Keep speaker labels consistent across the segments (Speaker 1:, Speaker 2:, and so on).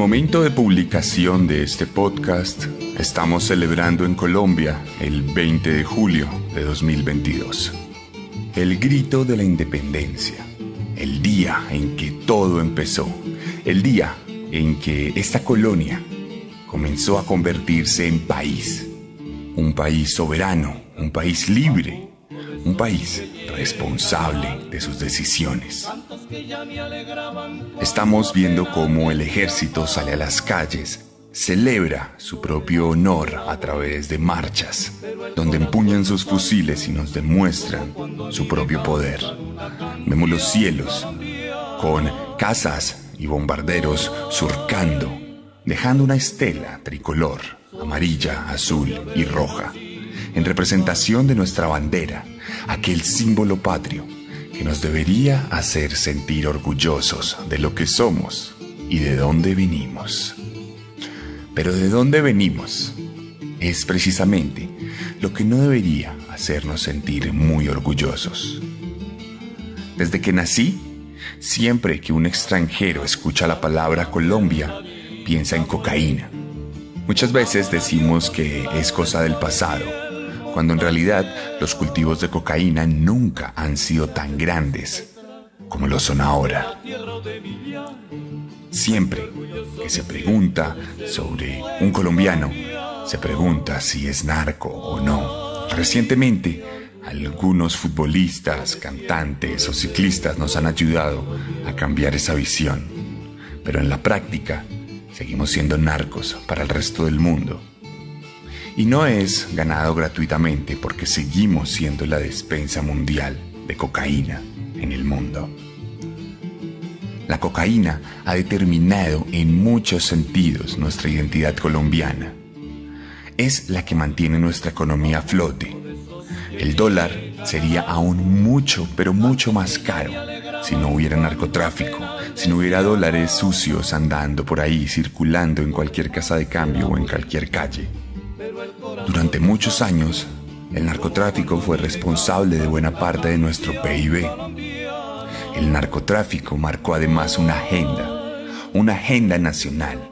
Speaker 1: momento de publicación de este podcast, estamos celebrando en Colombia el 20 de julio de 2022. El grito de la independencia, el día en que todo empezó, el día en que esta colonia comenzó a convertirse en país, un país soberano, un país libre, un país responsable de sus decisiones. Estamos viendo cómo el ejército sale a las calles, celebra su propio honor a través de marchas, donde empuñan sus fusiles y nos demuestran su propio poder. Vemos los cielos con casas y bombarderos surcando, dejando una estela tricolor, amarilla, azul y roja, en representación de nuestra bandera, aquel símbolo patrio que nos debería hacer sentir orgullosos de lo que somos y de dónde venimos. Pero de dónde venimos es precisamente lo que no debería hacernos sentir muy orgullosos. Desde que nací, siempre que un extranjero escucha la palabra Colombia, piensa en cocaína. Muchas veces decimos que es cosa del pasado, cuando en realidad los cultivos de cocaína nunca han sido tan grandes como lo son ahora. Siempre que se pregunta sobre un colombiano, se pregunta si es narco o no. Recientemente, algunos futbolistas, cantantes o ciclistas nos han ayudado a cambiar esa visión, pero en la práctica seguimos siendo narcos para el resto del mundo. Y no es ganado gratuitamente porque seguimos siendo la despensa mundial de cocaína en el mundo. La cocaína ha determinado en muchos sentidos nuestra identidad colombiana. Es la que mantiene nuestra economía a flote. El dólar sería aún mucho, pero mucho más caro si no hubiera narcotráfico, si no hubiera dólares sucios andando por ahí, circulando en cualquier casa de cambio o en cualquier calle. Durante muchos años, el narcotráfico fue responsable de buena parte de nuestro PIB. El narcotráfico marcó además una agenda nacional,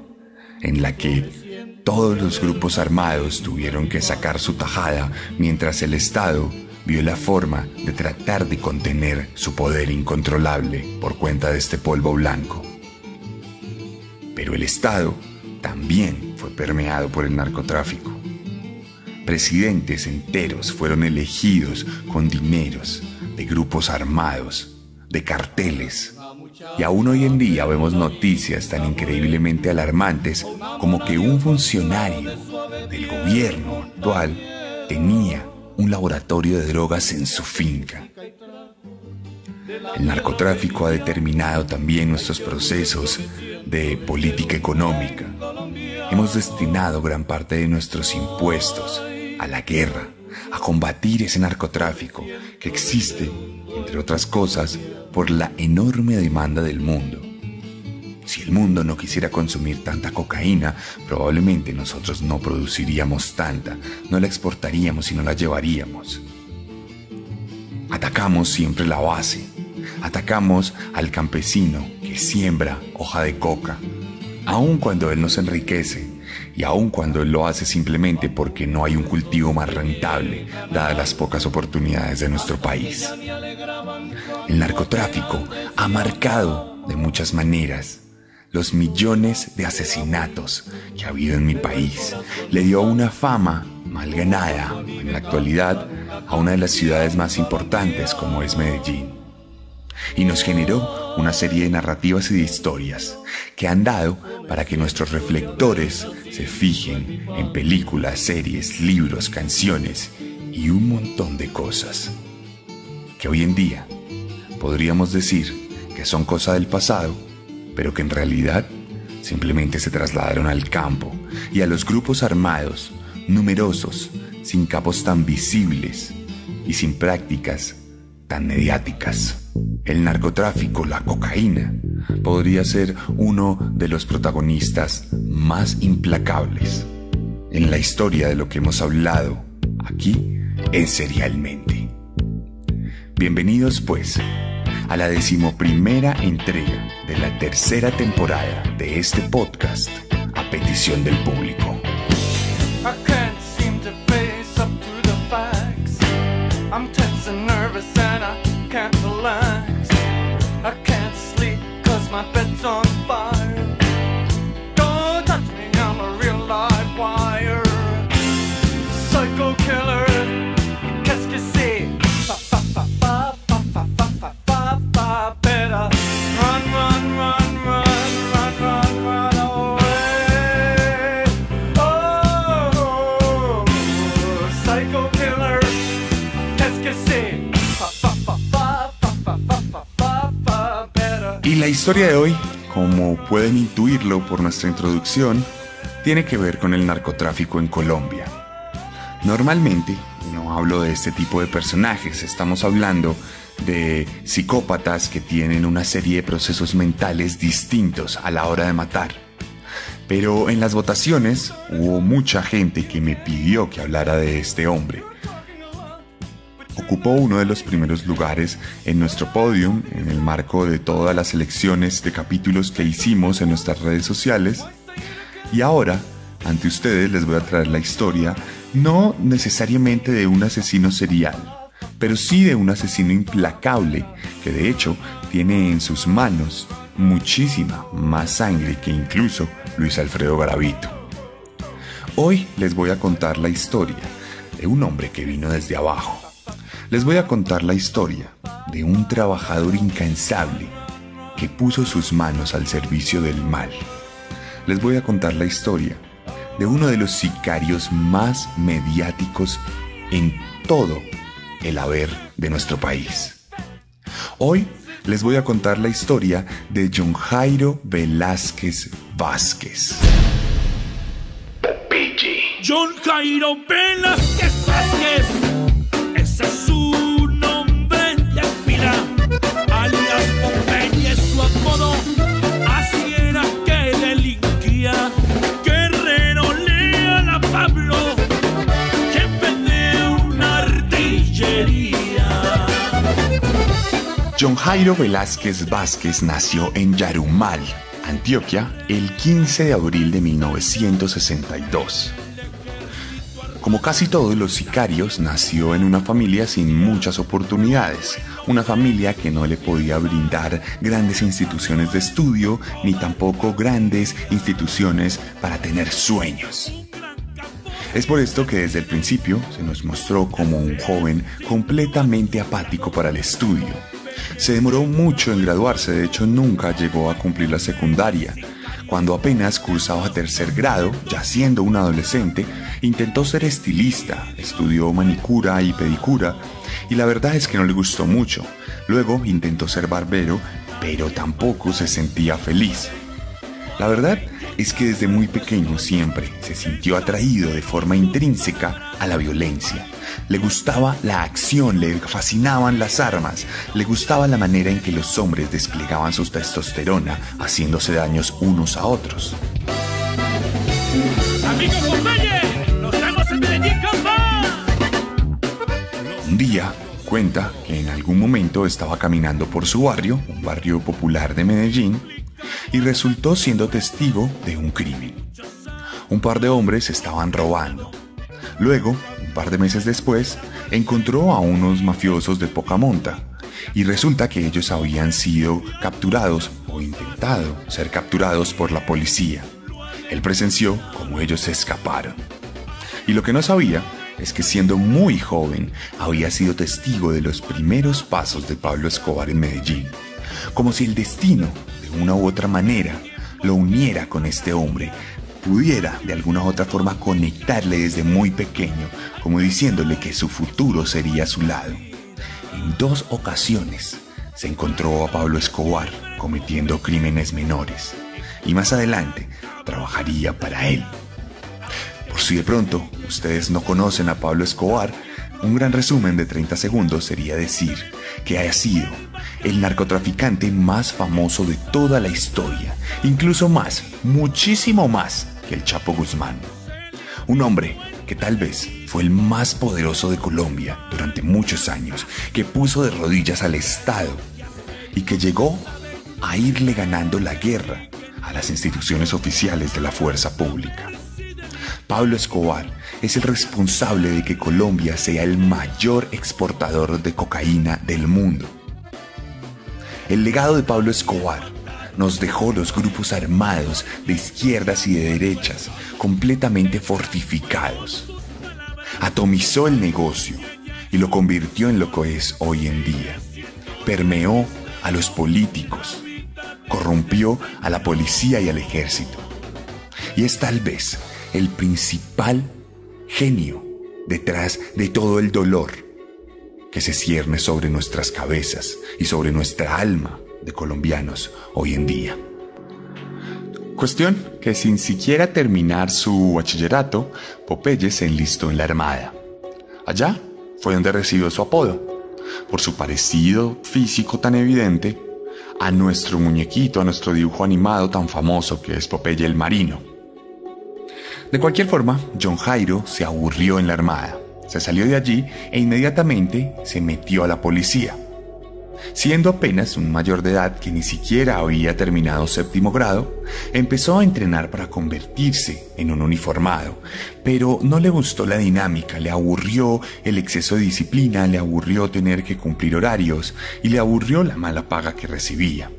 Speaker 1: en la que todos los grupos armados tuvieron que sacar su tajada mientras el Estado vio la forma de tratar de contener su poder incontrolable por cuenta de este polvo blanco. Pero el Estado también fue permeado por el narcotráfico. Presidentes enteros fueron elegidos con dineros de grupos armados, de carteles. Y aún hoy en día vemos noticias tan increíblemente alarmantes como que un funcionario del gobierno actual tenía un laboratorio de drogas en su finca. El narcotráfico ha determinado también nuestros procesos de política económica. Hemos destinado gran parte de nuestros impuestos a la guerra, a combatir ese narcotráfico que existe, entre otras cosas, por la enorme demanda del mundo. Si el mundo no quisiera consumir tanta cocaína, probablemente nosotros no produciríamos tanta, no la exportaríamos y no la llevaríamos. Atacamos siempre la base, atacamos al campesino que siembra hoja de coca, aun cuando él nos enriquece y aun cuando él lo hace simplemente porque no hay un cultivo más rentable, dadas las pocas oportunidades de nuestro país. El narcotráfico ha marcado de muchas maneras los millones de asesinatos que ha habido en mi país. Le dio una fama mal ganada en la actualidad a una de las ciudades más importantes como es Medellín. Y nos generó una serie de narrativas y de historias que han dado para que nuestros reflectores se fijen en películas, series, libros, canciones y un montón de cosas que hoy en día podríamos decir que son cosa del pasado, pero que en realidad simplemente se trasladaron al campo y a los grupos armados, numerosos, sin capos tan visibles y sin prácticas tan mediáticas. El narcotráfico, la cocaína, podría ser uno de los protagonistas más implacables en la historia de lo que hemos hablado aquí en Serialmente. Bienvenidos pues a la 11ª entrega de la 3ª temporada de este podcast a petición del público.
Speaker 2: I can't seem to face up to the facts. I'm tense and nervous and I can't relax. I can't sleep 'cause my bed's on fire. Don't touch me, I'm a real live wire. Psycho killer, qu'est-ce que c'est? Fa fa fa fa fa fa fa fa fa fa. Better run, run, run, run, run, run, run away. Oh, psycho killer, qu'est-ce que c'est? Fa fa fa fa fa fa fa fa fa fa. Better.
Speaker 1: Y la historia de hoy, como pueden intuirlo por nuestra introducción, tiene que ver con el narcotráfico en Colombia. Normalmente no hablo de este tipo de personajes, estamos hablando de psicópatas que tienen una serie de procesos mentales distintos a la hora de matar. Pero en las votaciones hubo mucha gente que me pidió que hablara de este hombre. Ocupó uno de los primeros lugares en nuestro podium en el marco de todas las selecciones de capítulos que hicimos en nuestras redes sociales. Y ahora, ante ustedes les voy a traer la historia, no necesariamente de un asesino serial, pero sí de un asesino implacable que de hecho tiene en sus manos muchísima más sangre que incluso Luis Alfredo Garavito. Hoy les voy a contar la historia de un hombre que vino desde abajo. Les voy a contar la historia de un trabajador incansable que puso sus manos al servicio del mal. Les voy a contar la historia de uno de los sicarios más mediáticos en todo el haber de nuestro país. Hoy les voy a contar la historia de John Jairo Velázquez Vázquez.
Speaker 3: John Jairo Velázquez Vázquez, ese es su nombre de pila, alias Popeye es su apodo, así era que delinquía. Guerrero leal a Pablo, jefe de una artillería.
Speaker 1: John Jairo Velázquez Vázquez nació en Yarumal, Antioquia, el 15 de abril de 1962. Como casi todos los sicarios, nació en una familia sin muchas oportunidades, una familia que no le podía brindar grandes instituciones de estudio, ni tampoco grandes instituciones para tener sueños. Es por esto que desde el principio se nos mostró como un joven completamente apático para el estudio. Se demoró mucho en graduarse, de hecho nunca llegó a cumplir la secundaria. Cuando apenas cursaba 3er grado, ya siendo un adolescente, intentó ser estilista, estudió manicura y pedicura, y la verdad es que no le gustó mucho. Luego intentó ser barbero, pero tampoco se sentía feliz. La verdad es que desde muy pequeño siempre se sintió atraído de forma intrínseca a la violencia. Le gustaba la acción, le fascinaban las armas, le gustaba la manera en que los hombres desplegaban su testosterona, haciéndose daños unos a otros.
Speaker 3: Amigo Popeye, nos vemos en Medellín, compa.
Speaker 1: Un día cuenta que en algún momento estaba caminando por su barrio, un barrio popular de Medellín, y resultó siendo testigo de un crimen. Un par de hombres estaban robando. Luego, un par de meses después, encontró a unos mafiosos de poca monta, y resulta que ellos habían sido capturados o intentado ser capturados por la policía. Él presenció cómo ellos se escaparon. Y lo que no sabía es que siendo muy joven había sido testigo de los primeros pasos de Pablo Escobar en Medellín. Como si el destino, de una u otra manera, lo uniera con este hombre, pudiera de alguna u otra forma conectarle desde muy pequeño, como diciéndole que su futuro sería a su lado. En 2 ocasiones se encontró a Pablo Escobar cometiendo crímenes menores, y más adelante trabajaría para él. Por si de pronto ustedes no conocen a Pablo Escobar, un gran resumen de 30 segundos sería decir que ha sido el narcotraficante más famoso de toda la historia, incluso más, muchísimo más que el Chapo Guzmán. Un hombre que tal vez fue el más poderoso de Colombia durante muchos años, que puso de rodillas al Estado, y que llegó a irle ganando la guerra a las instituciones oficiales de la fuerza pública. Pablo Escobar es el responsable de que Colombia sea el mayor exportador de cocaína del mundo. El legado de Pablo Escobar nos dejó los grupos armados de izquierdas y de derechas completamente fortificados. Atomizó el negocio y lo convirtió en lo que es hoy en día. Permeó a los políticos, corrompió a la policía y al ejército. Y es tal vez el principal genio detrás de todo el dolor que se cierne sobre nuestras cabezas y sobre nuestra alma de colombianos hoy en día. Cuestión que sin siquiera terminar su bachillerato, Popeye se enlistó en la Armada. Allá fue donde recibió su apodo, por su parecido físico tan evidente a nuestro muñequito, a nuestro dibujo animado tan famoso que es Popeye el Marino. De cualquier forma, John Jairo se aburrió en la Armada, se salió de allí e inmediatamente se metió a la policía. Siendo apenas un mayor de edad que ni siquiera había terminado 7º grado, empezó a entrenar para convertirse en un uniformado, pero no le gustó la dinámica, le aburrió el exceso de disciplina, le aburrió tener que cumplir horarios y le aburrió la mala paga que recibía.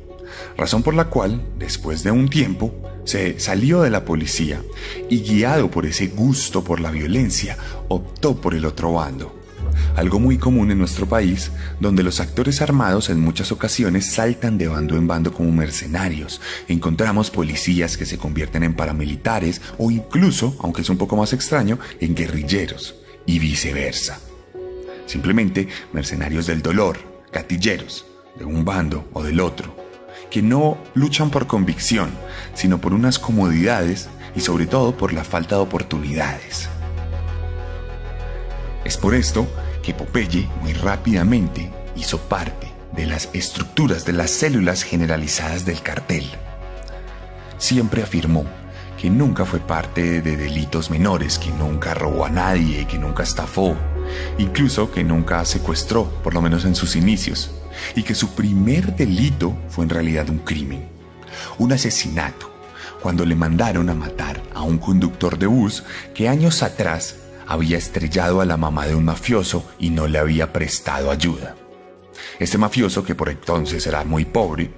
Speaker 1: Razón por la cual, después de un tiempo, se salió de la policía y, guiado por ese gusto por la violencia, optó por el otro bando. Algo muy común en nuestro país, donde los actores armados en muchas ocasiones saltan de bando en bando como mercenarios. Encontramos policías que se convierten en paramilitares o incluso, aunque es un poco más extraño, en guerrilleros y viceversa. Simplemente mercenarios del dolor, gatilleros, de un bando o del otro, que no luchan por convicción, sino por unas comodidades y sobre todo por la falta de oportunidades. Es por esto que Popeye muy rápidamente hizo parte de las estructuras de las células generalizadas del cartel. Siempre afirmó que nunca fue parte de delitos menores, que nunca robó a nadie, que nunca estafó, incluso que nunca secuestró, por lo menos en sus inicios, y que su primer delito fue en realidad un crimen, un asesinato, cuando le mandaron a matar a un conductor de bus que años atrás había estrellado a la mamá de un mafioso y no le había prestado ayuda. Este mafioso, que por entonces era muy pobre,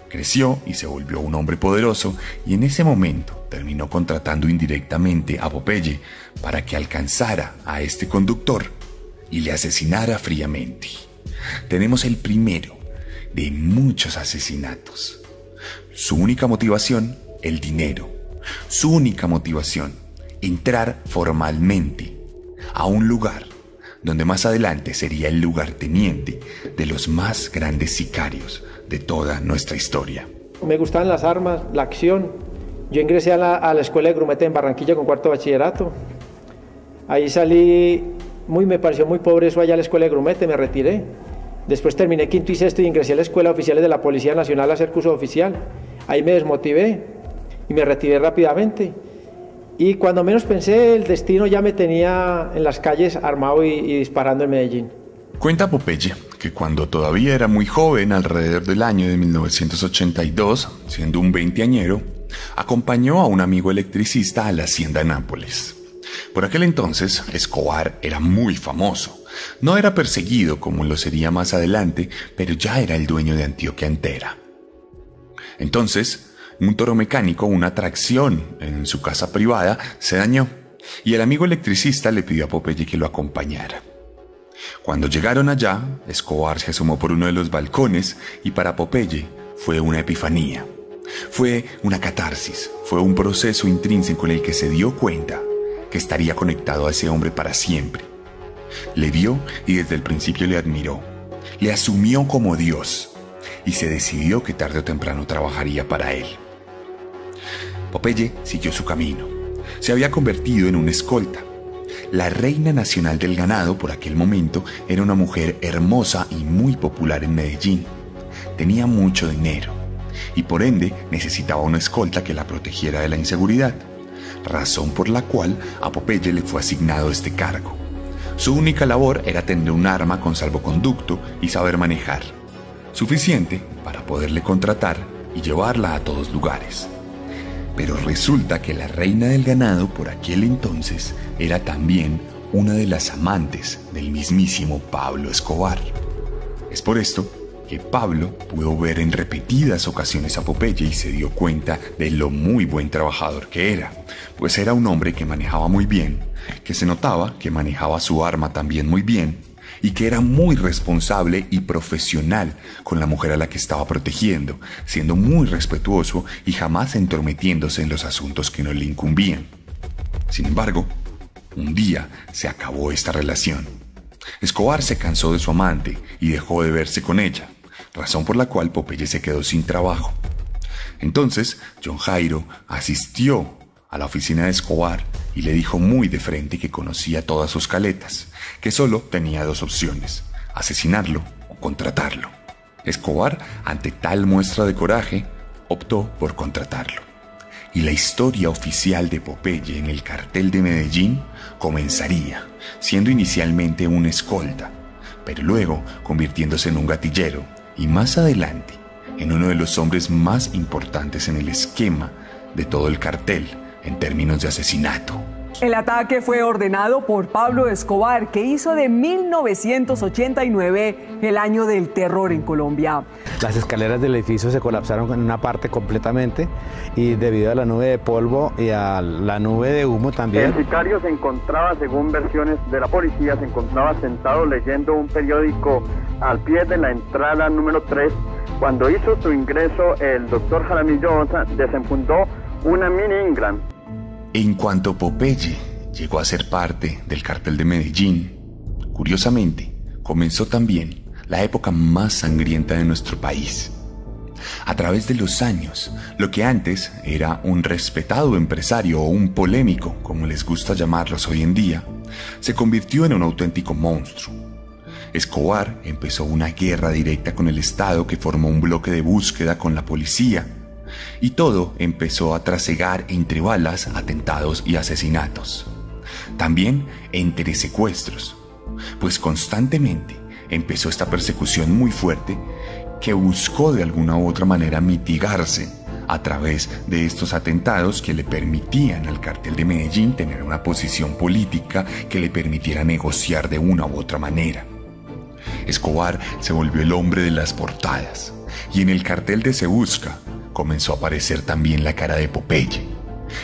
Speaker 1: creció y se volvió un hombre poderoso y en ese momento terminó contratando indirectamente a Popeye para que alcanzara a este conductor y le asesinara fríamente. Tenemos el primero de muchos asesinatos. Su única motivación, el dinero. Su única motivación, entrar formalmente a un lugar donde más adelante sería el lugarteniente de los más grandes sicarios de toda nuestra historia.
Speaker 4: Me gustaban las armas, la acción. Yo ingresé a la escuela de grumete en Barranquilla con 4º bachillerato. Ahí salí, me pareció muy pobre eso allá a la escuela de grumete, me retiré. Después terminé 5º y 6º y ingresé a la escuela de oficiales de la Policía Nacional a hacer curso oficial. Ahí me desmotivé y me retiré rápidamente. Y cuando menos pensé, el destino ya me tenía en las calles armado y disparando en Medellín.
Speaker 1: Cuenta Popeye que cuando todavía era muy joven, alrededor del año de 1982, siendo un veinteañero, acompañó a un amigo electricista a la hacienda Nápoles. Por aquel entonces, Escobar era muy famoso. No era perseguido como lo sería más adelante, pero ya era el dueño de Antioquia entera. Entonces, un toro mecánico, una tracción en su casa privada, se dañó y el amigo electricista le pidió a Popeye que lo acompañara. Cuando llegaron allá, Escobar se asomó por uno de los balcones y para Popeye fue una epifanía. Fue una catarsis, fue un proceso intrínseco en el que se dio cuenta que estaría conectado a ese hombre para siempre. Le vio y desde el principio le admiró, le asumió como Dios y se decidió que tarde o temprano trabajaría para él. Popeye siguió su camino. Se había convertido en un escolta. La reina nacional del ganado por aquel momento era una mujer hermosa y muy popular en Medellín. Tenía mucho dinero y por ende necesitaba una escolta que la protegiera de la inseguridad, razón por la cual a Popeye le fue asignado este cargo. Su única labor era tener un arma con salvoconducto y saber manejar, suficiente para poderle contratar y llevarla a todos lugares. Pero resulta que la reina del ganado por aquel entonces era también una de las amantes del mismísimo Pablo Escobar. Es por esto que Pablo pudo ver en repetidas ocasiones a Popeye y se dio cuenta de lo muy buen trabajador que era, pues era un hombre que manejaba muy bien, que se notaba que manejaba su arma también muy bien y que era muy responsable y profesional con la mujer a la que estaba protegiendo, siendo muy respetuoso y jamás entrometiéndose en los asuntos que no le incumbían. Sin embargo, un día se acabó esta relación. Escobar se cansó de su amante y dejó de verse con ella, razón por la cual Popeye se quedó sin trabajo. Entonces, John Jairo asistió a la oficina de Escobar y le dijo muy de frente que conocía todas sus caletas, que solo tenía dos opciones: asesinarlo o contratarlo. Escobar, ante tal muestra de coraje, optó por contratarlo. Y la historia oficial de Popeye en el cartel de Medellín comenzaría, siendo inicialmente un escolta, pero luego convirtiéndose en un gatillero y más adelante en uno de los hombres más importantes en el esquema de todo el cartel en términos de asesinato.
Speaker 5: El ataque fue ordenado por Pablo Escobar, que hizo de 1989 el año del terror en Colombia.
Speaker 6: Las escaleras del edificio se colapsaron en una parte completamente y debido a la nube de polvo y a la nube de humo también.
Speaker 7: El sicario se encontraba, según versiones de la policía, se encontraba sentado leyendo un periódico al pie de la entrada número 3. Cuando hizo su ingreso, el doctor Jaramillo desenfundó una Mini Ingram.
Speaker 1: En cuanto Popeye llegó a ser parte del cartel de Medellín, curiosamente, comenzó también la época más sangrienta de nuestro país. A través de los años, lo que antes era un respetado empresario o un polémico, como les gusta llamarlos hoy en día, se convirtió en un auténtico monstruo. Escobar empezó una guerra directa con el Estado que formó un bloque de búsqueda con la policía, y todo empezó a trasegar entre balas, atentados y asesinatos. También entre secuestros, pues constantemente empezó esta persecución muy fuerte que buscó de alguna u otra manera mitigarse a través de estos atentados que le permitían al cartel de Medellín tener una posición política que le permitiera negociar de una u otra manera. Escobar se volvió el hombre de las portadas, y en el cartel de Se Busca comenzó a aparecer también la cara de Popeye,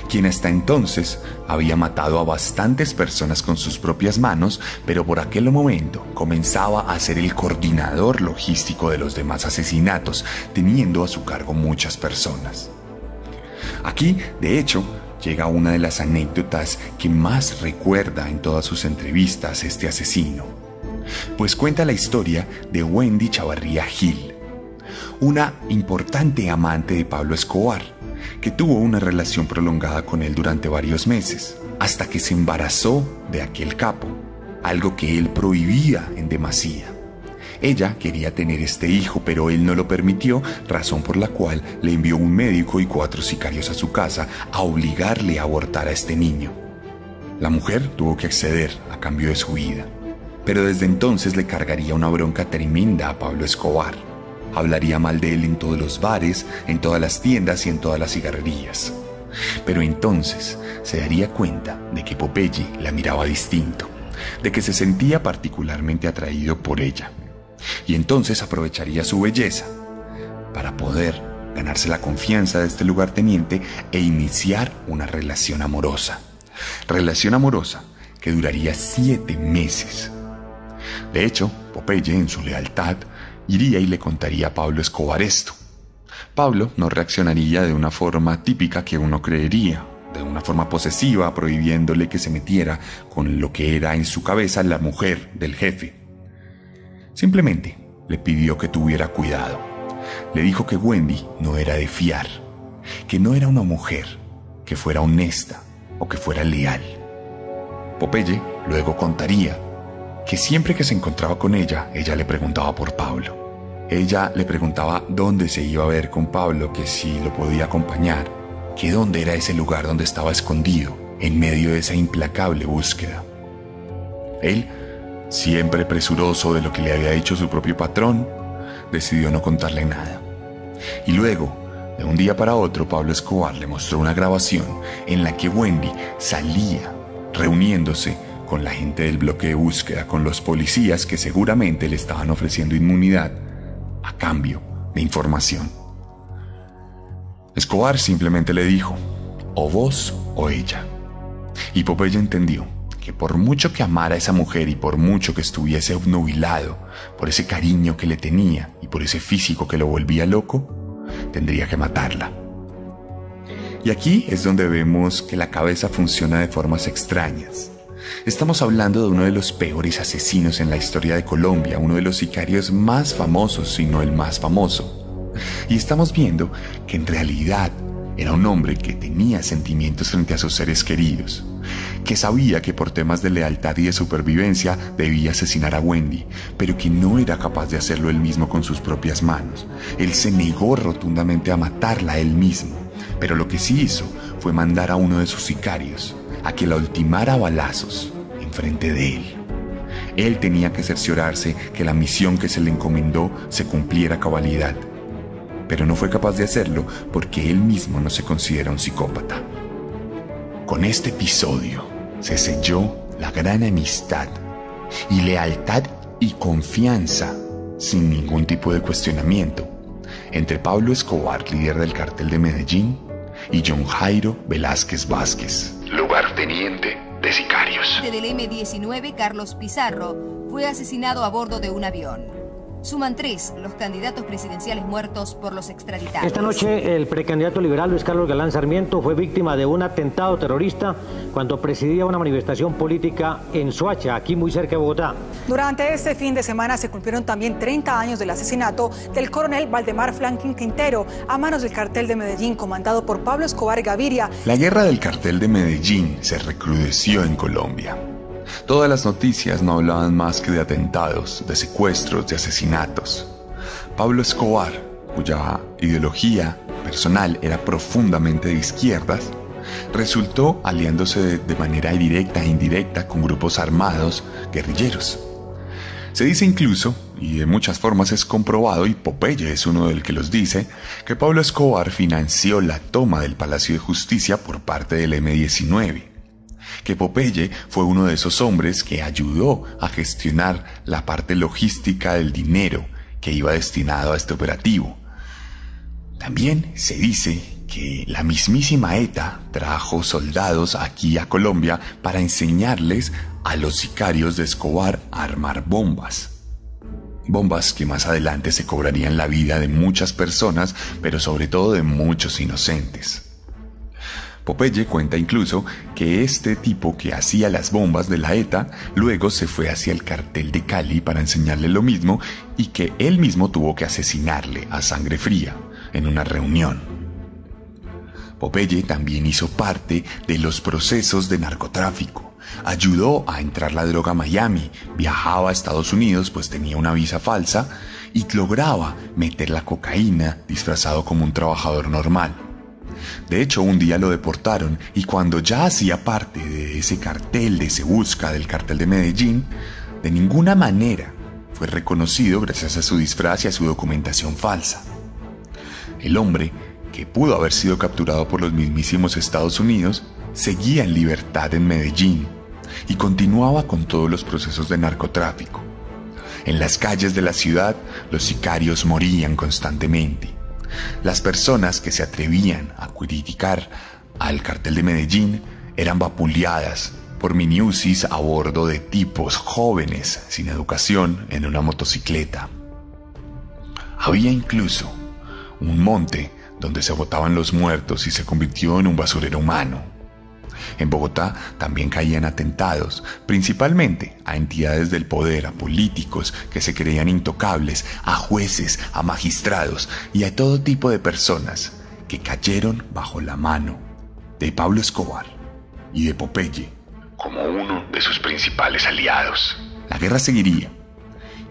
Speaker 1: quien hasta entonces había matado a bastantes personas con sus propias manos, pero por aquel momento comenzaba a ser el coordinador logístico de los demás asesinatos, teniendo a su cargo muchas personas. Aquí, de hecho, llega una de las anécdotas que más recuerda en todas sus entrevistas este asesino, pues cuenta la historia de Wendy Chavarría Gil, una importante amante de Pablo Escobar, que tuvo una relación prolongada con él durante varios meses, hasta que se embarazó de aquel capo, algo que él prohibía en demasía. Ella quería tener este hijo, pero él no lo permitió, razón por la cual le envió un médico y 4 sicarios a su casa a obligarle a abortar a este niño. La mujer tuvo que acceder a cambio de su vida, pero desde entonces le cargaría una bronca tremenda a Pablo Escobar. Hablaría mal de él en todos los bares, en todas las tiendas y en todas las cigarrerías. Pero entonces se daría cuenta de que Popeye la miraba distinto, de que se sentía particularmente atraído por ella. Y entonces aprovecharía su belleza para poder ganarse la confianza de este lugarteniente e iniciar una relación amorosa. Relación amorosa que duraría 7 meses. De hecho, Popeye, en su lealtad, iría y le contaría a Pablo Escobar esto. Pablo no reaccionaría de una forma típica que uno creería, de una forma posesiva, prohibiéndole que se metiera con lo que era en su cabeza la mujer del jefe. Simplemente le pidió que tuviera cuidado. Le dijo que Wendy no era de fiar, que no era una mujer que fuera honesta o que fuera leal. Popeye luego contaría que siempre que se encontraba con ella, ella le preguntaba por Pablo. Ella le preguntaba dónde se iba a ver con Pablo, que si lo podía acompañar, que dónde era ese lugar donde estaba escondido, en medio de esa implacable búsqueda. Él, siempre presuroso de lo que le había dicho su propio patrón, decidió no contarle nada. Y luego, de un día para otro, Pablo Escobar le mostró una grabación en la que Wendy salía reuniéndose con la gente del bloque de búsqueda, con los policías que seguramente le estaban ofreciendo inmunidad a cambio de información. Escobar simplemente le dijo, o vos o ella. Y Popeye entendió que por mucho que amara a esa mujer y por mucho que estuviese obnubilado por ese cariño que le tenía y por ese físico que lo volvía loco, tendría que matarla. Y aquí es donde vemos que la cabeza funciona de formas extrañas. Estamos hablando de uno de los peores asesinos en la historia de Colombia, uno de los sicarios más famosos, si no el más famoso. Y estamos viendo que en realidad era un hombre que tenía sentimientos frente a sus seres queridos, que sabía que por temas de lealtad y de supervivencia debía asesinar a Wendy, pero que no era capaz de hacerlo él mismo con sus propias manos. Él se negó rotundamente a matarla él mismo, pero lo que sí hizo fue mandar a uno de sus sicarios a que la ultimara a balazos enfrente de él. Él tenía que cerciorarse que la misión que se le encomendó se cumpliera a cabalidad, pero no fue capaz de hacerlo porque él mismo no se considera un psicópata. Con este episodio se selló la gran amistad y lealtad y confianza, sin ningún tipo de cuestionamiento, entre Pablo Escobar, líder del cartel de Medellín, y John Jairo Velázquez Vázquez, lugarteniente de sicarios.
Speaker 8: Del M-19, Carlos Pizarro, fue asesinado a bordo de un avión. Suman 3 los candidatos presidenciales muertos por los extraditados.
Speaker 9: Esta noche el precandidato liberal Luis Carlos Galán Sarmiento fue víctima de un atentado terrorista cuando presidía una manifestación política en Soacha, aquí muy cerca de Bogotá.
Speaker 10: Durante este fin de semana se cumplieron también 30 años del asesinato del coronel Valdemar Franklin Quintero a manos del cartel de Medellín comandado por Pablo Escobar Gaviria.
Speaker 1: La guerra del cartel de Medellín se recrudeció en Colombia. Todas las noticias no hablaban más que de atentados, de secuestros, de asesinatos. Pablo Escobar, cuya ideología personal era profundamente de izquierdas, resultó aliándose de manera directa e indirecta con grupos armados guerrilleros. Se dice incluso, y de muchas formas es comprobado, y Popeye es uno del que los dice, que Pablo Escobar financió la toma del Palacio de Justicia por parte del M-19. Que Popeye fue uno de esos hombres que ayudó a gestionar la parte logística del dinero que iba destinado a este operativo. También se dice que la mismísima ETA trajo soldados aquí a Colombia para enseñarles a los sicarios de Escobar a armar bombas. Bombas que más adelante se cobrarían la vida de muchas personas, pero sobre todo de muchos inocentes. Popeye cuenta incluso que este tipo que hacía las bombas de la ETA luego se fue hacia el cartel de Cali para enseñarle lo mismo y que él mismo tuvo que asesinarle a sangre fría en una reunión. Popeye también hizo parte de los procesos de narcotráfico. Ayudó a entrar la droga a Miami, viajaba a Estados Unidos pues tenía una visa falsa y lograba meter la cocaína disfrazado como un trabajador normal. De hecho, un día lo deportaron y cuando ya hacía parte de ese cartel, de Se Busca, del cartel de Medellín, de ninguna manera fue reconocido gracias a su disfraz y a su documentación falsa. El hombre, que pudo haber sido capturado por los mismísimos Estados Unidos, seguía en libertad en Medellín y continuaba con todos los procesos de narcotráfico. En las calles de la ciudad, los sicarios morían constantemente. Las personas que se atrevían a criticar al cartel de Medellín eran vapuleadas por miniusis a bordo de tipos jóvenes sin educación en una motocicleta. Había incluso un monte donde se botaban los muertos y se convirtió en un basurero humano. En Bogotá también caían atentados, principalmente a entidades del poder, a políticos que se creían intocables, a jueces, a magistrados y a todo tipo de personas que cayeron bajo la mano de Pablo Escobar y de Popeye como uno de sus principales aliados. La guerra seguiría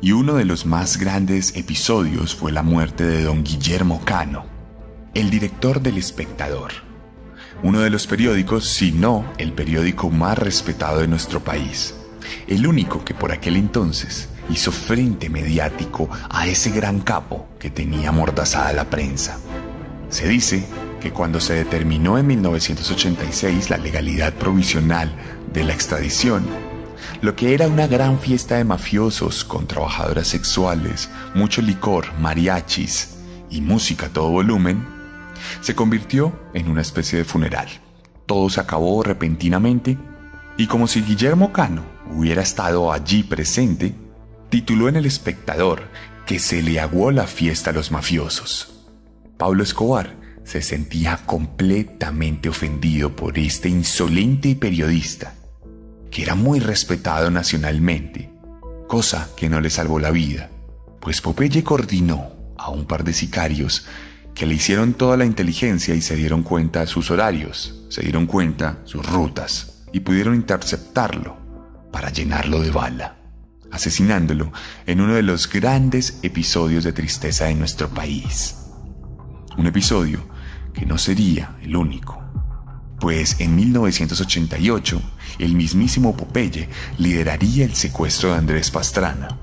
Speaker 1: y uno de los más grandes episodios fue la muerte de don Guillermo Cano, el director del Espectador, uno de los periódicos, si no el periódico más respetado de nuestro país, el único que por aquel entonces hizo frente mediático a ese gran capo que tenía amordazada la prensa. Se dice que cuando se determinó en 1986 la legalidad provisional de la extradición, lo que era una gran fiesta de mafiosos con trabajadoras sexuales, mucho licor, mariachis y música a todo volumen, se convirtió en una especie de funeral. Todo se acabó repentinamente y, como si Guillermo Cano hubiera estado allí presente, tituló en El Espectador que se le aguó la fiesta a los mafiosos. Pablo Escobar se sentía completamente ofendido por este insolente periodista, que era muy respetado nacionalmente, cosa que no le salvó la vida, pues Popeye coordinó a un par de sicarios que le hicieron toda la inteligencia y se dieron cuenta de sus horarios, se dieron cuenta sus rutas y pudieron interceptarlo para llenarlo de bala, asesinándolo en uno de los grandes episodios de tristeza de nuestro país. Un episodio que no sería el único, pues en 1988 el mismísimo Popeye lideraría el secuestro de Andrés Pastrana,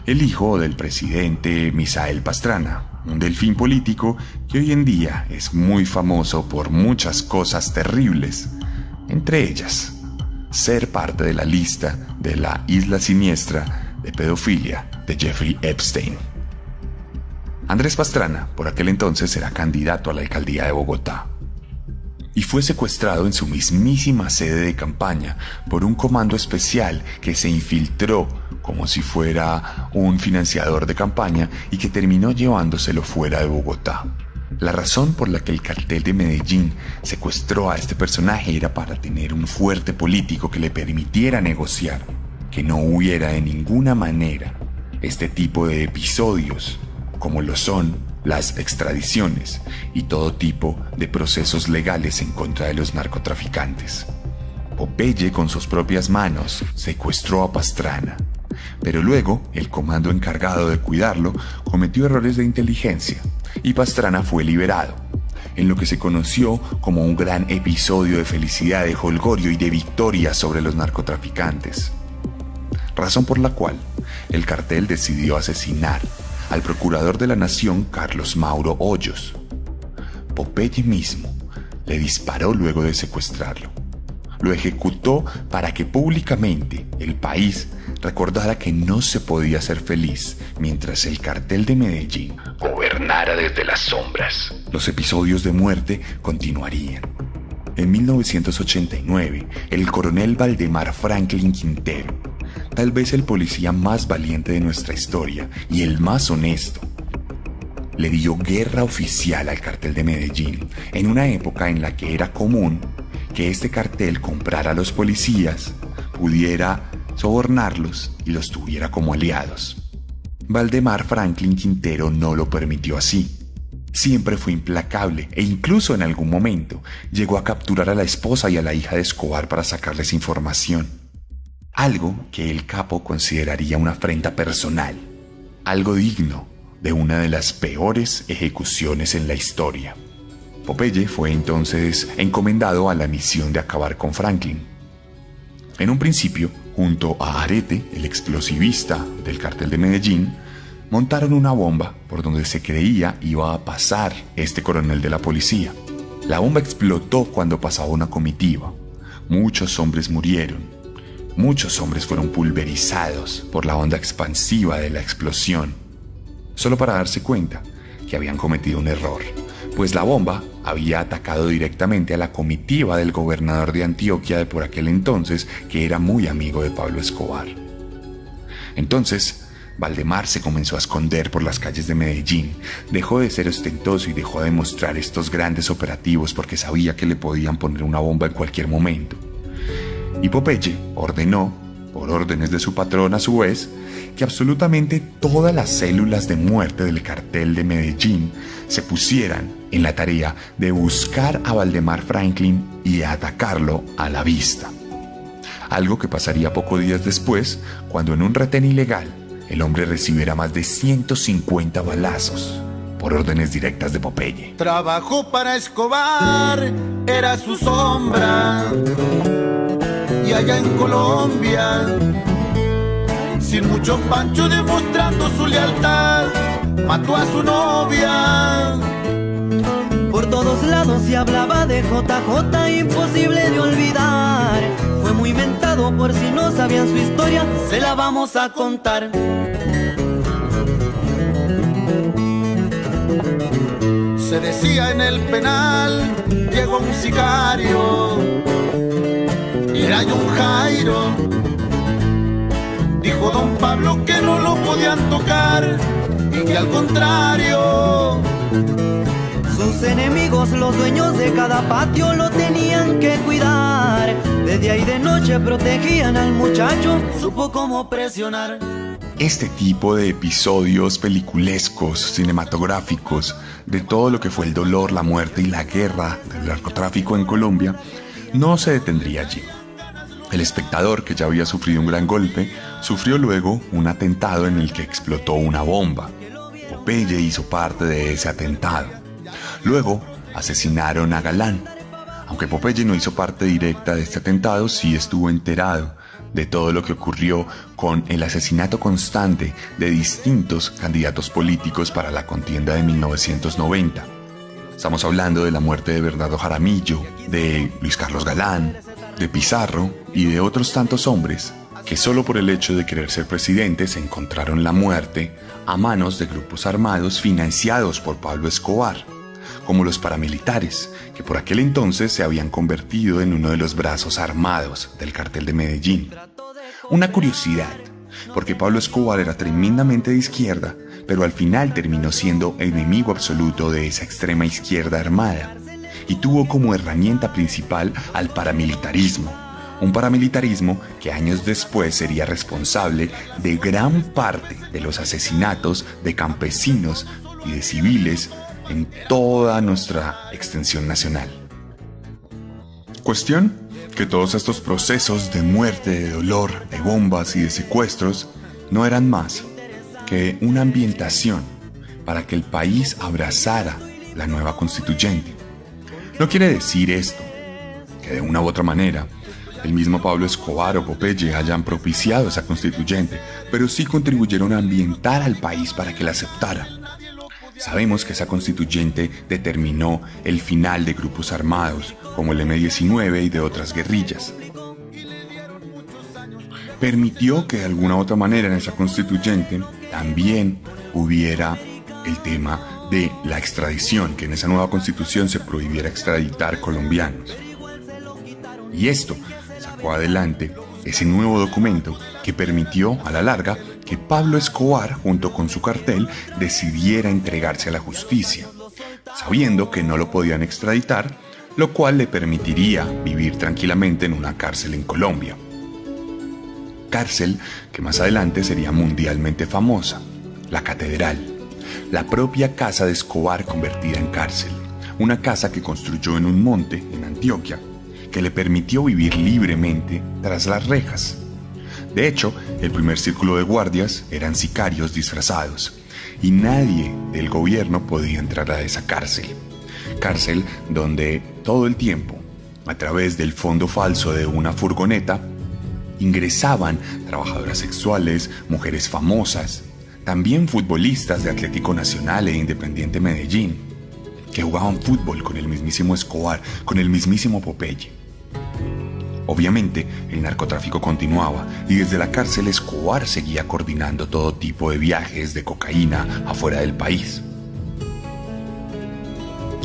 Speaker 1: el hijo del presidente Misael Pastrana, un delfín político que hoy en día es muy famoso por muchas cosas terribles, entre ellas ser parte de la lista de la isla siniestra de pedofilia de Jeffrey Epstein. Andrés Pastrana, por aquel entonces, era candidato a la alcaldía de Bogotá y fue secuestrado en su mismísima sede de campaña por un comando especial que se infiltró como si fuera un financiador de campaña y que terminó llevándoselo fuera de Bogotá. La razón por la que el cartel de Medellín secuestró a este personaje era para tener un fuerte político que le permitiera negociar, que no hubiera de ninguna manera este tipo de episodios como lo son las extradiciones y todo tipo de procesos legales en contra de los narcotraficantes. Popeye con sus propias manos secuestró a Pastrana, pero luego el comando encargado de cuidarlo cometió errores de inteligencia y Pastrana fue liberado, en lo que se conoció como un gran episodio de felicidad, de jolgorio y de victoria sobre los narcotraficantes. Razón por la cual el cartel decidió asesinar al procurador de la Nación, Carlos Mauro Hoyos. Popeye mismo le disparó luego de secuestrarlo. Lo ejecutó para que públicamente el país recordara que no se podía ser feliz mientras el cartel de Medellín gobernara desde las sombras. Los episodios de muerte continuarían. En 1989, el coronel Valdemar Franklin Quintero, tal vez el policía más valiente de nuestra historia y el más honesto, le dio guerra oficial al cartel de Medellín en una época en la que era común que este cartel comprara a los policías, pudiera sobornarlos y los tuviera como aliados. Valdemar Franklin Quintero no lo permitió así. Siempre fue implacable e incluso en algún momento llegó a capturar a la esposa y a la hija de Escobar para sacarles información. Algo que el capo consideraría una afrenta personal, algo digno de una de las peores ejecuciones en la historia. Popeye fue entonces encomendado a la misión de acabar con Franklin. En un principio, junto a Arete, el explosivista del cartel de Medellín, montaron una bomba por donde se creía iba a pasar este coronel de la policía. La bomba explotó cuando pasaba una comitiva. Muchos hombres murieron. Muchos hombres fueron pulverizados por la onda expansiva de la explosión, solo para darse cuenta que habían cometido un error, pues la bomba había atacado directamente a la comitiva del gobernador de Antioquia de por aquel entonces, que era muy amigo de Pablo Escobar. Entonces, Valdemar se comenzó a esconder por las calles de Medellín, dejó de ser ostentoso y dejó de mostrar estos grandes operativos porque sabía que le podían poner una bomba en cualquier momento. Y Popeye ordenó, por órdenes de su patrón a su vez, que absolutamente todas las células de muerte del cartel de Medellín se pusieran en la tarea de buscar a Valdemar Franklin y de atacarlo a la vista. Algo que pasaría pocos días después, cuando en un retén ilegal el hombre recibiera más de 150 balazos por órdenes directas de Popeye.
Speaker 2: Trabajó para Escobar, era su sombra. Y allá en Colombia
Speaker 11: sin mucho pancho demostrando su lealtad, mató a su novia.
Speaker 12: Por todos lados se hablaba de JJ, imposible de olvidar. Fue muy mentado, por si no sabían su historia, se la vamos a contar.
Speaker 11: Se decía en el penal, llegó un sicario, y era John Jairo. Dijo don Pablo que no lo podían tocar, y que al contrario,
Speaker 12: sus enemigos, los dueños de cada patio, lo tenían que cuidar. De día y de noche protegían al muchacho, supo cómo presionar.
Speaker 1: Este tipo de episodios peliculescos, cinematográficos, de todo lo que fue el dolor, la muerte y la guerra del narcotráfico en Colombia, no se detendría allí. El espectador, que ya había sufrido un gran golpe, sufrió luego un atentado en el que explotó una bomba. Popeye hizo parte de ese atentado. Luego asesinaron a Galán. Aunque Popeye no hizo parte directa de este atentado, sí estuvo enterado de todo lo que ocurrió con el asesinato constante de distintos candidatos políticos para la contienda de 1990. Estamos hablando de la muerte de Bernardo Jaramillo, de Luis Carlos Galán, de Pizarro y de otros tantos hombres que solo por el hecho de querer ser presidentes encontraron la muerte a manos de grupos armados financiados por Pablo Escobar, como los paramilitares, que por aquel entonces se habían convertido en uno de los brazos armados del cartel de Medellín. Una curiosidad, porque Pablo Escobar era tremendamente de izquierda, pero al final terminó siendo enemigo absoluto de esa extrema izquierda armada, y tuvo como herramienta principal al paramilitarismo, un paramilitarismo que años después sería responsable de gran parte de los asesinatos de campesinos y de civiles en toda nuestra extensión nacional. Cuestión que todos estos procesos de muerte, de dolor, de bombas y de secuestros no eran más que una ambientación para que el país abrazara la nueva constituyente. No quiere decir esto que de una u otra manera el mismo Pablo Escobar o Popeye hayan propiciado esa constituyente, pero sí contribuyeron a ambientar al país para que la aceptara. Sabemos que esa constituyente determinó el final de grupos armados, como el M-19 y de otras guerrillas. Permitió que de alguna u otra manera en esa constituyente también hubiera el tema de la extradición, que en esa nueva constitución se prohibiera extraditar colombianos. Y esto sacó adelante ese nuevo documento que permitió a la larga que Pablo Escobar, junto con su cartel, decidiera entregarse a la justicia, sabiendo que no lo podían extraditar, lo cual le permitiría vivir tranquilamente en una cárcel en Colombia. Cárcel que más adelante sería mundialmente famosa, la Catedral, la propia casa de Escobar convertida en cárcel, una casa que construyó en un monte en Antioquia, que le permitió vivir libremente tras las rejas. De hecho, el primer círculo de guardias eran sicarios disfrazados, y nadie del gobierno podía entrar a esa cárcel. Cárcel donde todo el tiempo, a través del fondo falso de una furgoneta, ingresaban trabajadoras sexuales, mujeres famosas, también futbolistas de Atlético Nacional e Independiente Medellín, que jugaban fútbol con el mismísimo Escobar, con el mismísimo Popeye. Obviamente, el narcotráfico continuaba y desde la cárcel Escobar seguía coordinando todo tipo de viajes de cocaína afuera del país.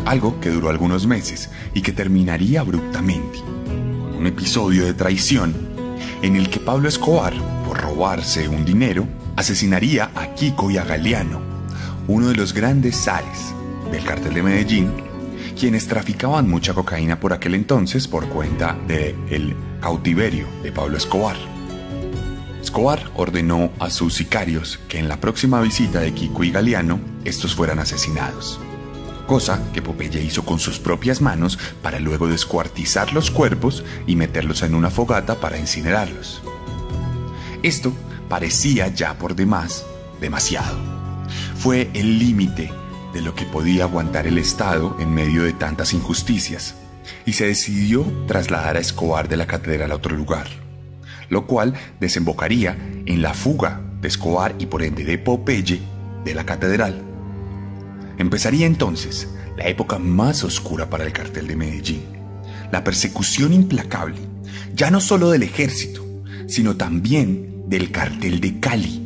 Speaker 1: Algo que duró algunos meses y que terminaría abruptamente, con un episodio de traición en el que Pablo Escobar, por robarse un dinero, asesinaría a Kiko y a Galeano, uno de los grandes zares del cartel de Medellín, quienes traficaban mucha cocaína por aquel entonces por cuenta del cautiverio de Pablo Escobar. Escobar ordenó a sus sicarios que en la próxima visita de Kiko y Galeano, estos fueran asesinados, cosa que Popeye hizo con sus propias manos para luego descuartizar los cuerpos y meterlos en una fogata para incinerarlos. Esto parecía ya por demás demasiado. Fue el límite de lo que podía aguantar el Estado en medio de tantas injusticias, y se decidió trasladar a Escobar de la Catedral a otro lugar. lo cual desembocaría en la fuga de Escobar y por ende de Popeye de la catedral. Empezaría entonces la época más oscura para el cartel de Medellín, la persecución implacable, ya no solo del ejército, sino también del cartel de Cali,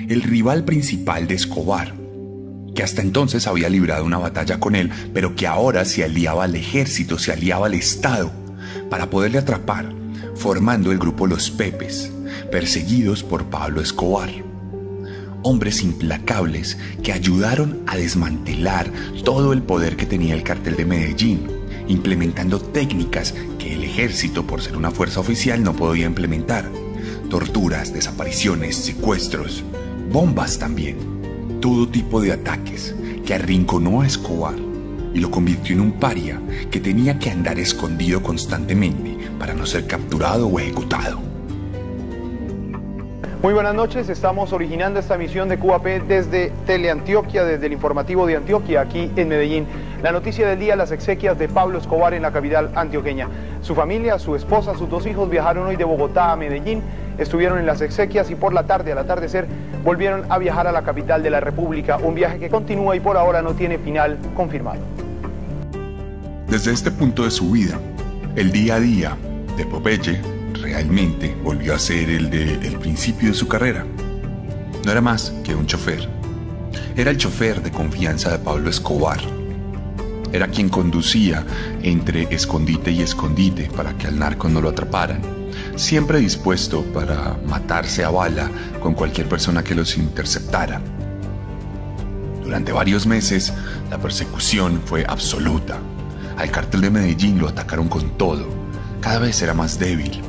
Speaker 1: el rival principal de Escobar, que hasta entonces había librado una batalla con él, pero que ahora se aliaba al ejército, se aliaba al Estado, para poderle atrapar, formando el grupo Los Pepes, perseguidos por Pablo Escobar. Hombres implacables que ayudaron a desmantelar todo el poder que tenía el cartel de Medellín, implementando técnicas que el ejército, por ser una fuerza oficial, no podía implementar. Torturas, desapariciones, secuestros, bombas también. Todo tipo de ataques que arrinconó a Escobar y lo convirtió en un paria que tenía que andar escondido constantemente para no ser capturado o ejecutado.
Speaker 13: Muy buenas noches, estamos originando esta emisión de QAP desde Teleantioquia, desde el informativo de Antioquia, aquí en Medellín. La noticia del día, las exequias de Pablo Escobar en la capital antioqueña. Su familia, su esposa, sus 2 hijos viajaron hoy de Bogotá a Medellín, estuvieron en las exequias y por la tarde, al atardecer, volvieron a viajar a la capital de la República, un viaje que continúa y por ahora no tiene final confirmado.
Speaker 1: Desde este punto de su vida, el día a día de Popeye realmente volvió a ser el del principio de su carrera. No era más que un chofer. Era el chofer de confianza de Pablo Escobar. Era quien conducía entre escondite y escondite para que al narco no lo atraparan, siempre dispuesto para matarse a bala con cualquier persona que los interceptara. Durante varios meses, la persecución fue absoluta. Al cartel de Medellín lo atacaron con todo. Cada vez era más débil.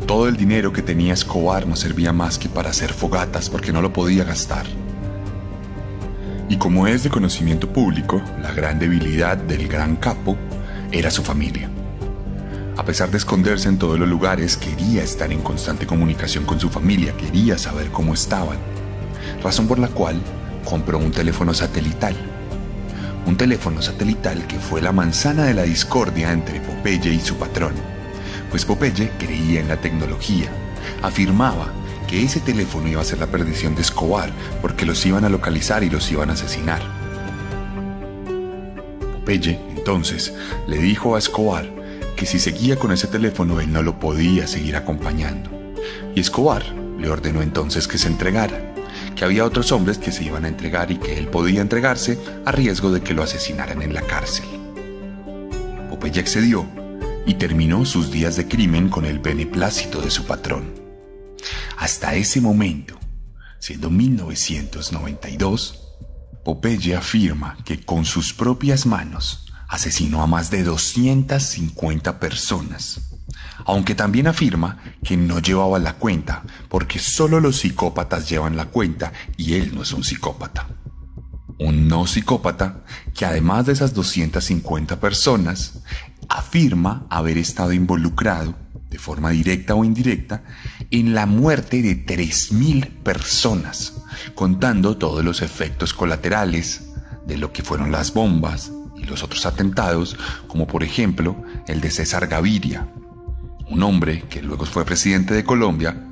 Speaker 1: Todo el dinero que tenía Escobar no servía más que para hacer fogatas porque no lo podía gastar. Y como es de conocimiento público, la gran debilidad del gran capo era su familia. A pesar de esconderse en todos los lugares, quería estar en constante comunicación con su familia, quería saber cómo estaban. Razón por la cual compró un teléfono satelital. Un teléfono satelital que fue la manzana de la discordia entre Popeye y su patrón. Pues Popeye creía en la tecnología, afirmaba que ese teléfono iba a ser la perdición de Escobar porque los iban a localizar y los iban a asesinar. Popeye, entonces, le dijo a Escobar que si seguía con ese teléfono él no lo podía seguir acompañando. Y Escobar le ordenó entonces que se entregara, que había otros hombres que se iban a entregar y que él podía entregarse a riesgo de que lo asesinaran en la cárcel. Popeye accedió y terminó sus días de crimen con el beneplácito de su patrón. Hasta ese momento, siendo 1992, Popeye afirma que con sus propias manos asesinó a más de 250 personas, aunque también afirma que no llevaba la cuenta porque solo los psicópatas llevan la cuenta y él no es un psicópata. Un no psicópata que además de esas 250 personas, afirma haber estado involucrado, de forma directa o indirecta, en la muerte de 3.000 personas, contando todos los efectos colaterales de lo que fueron las bombas y los otros atentados, como por ejemplo el de César Gaviria, un hombre que luego fue presidente de Colombia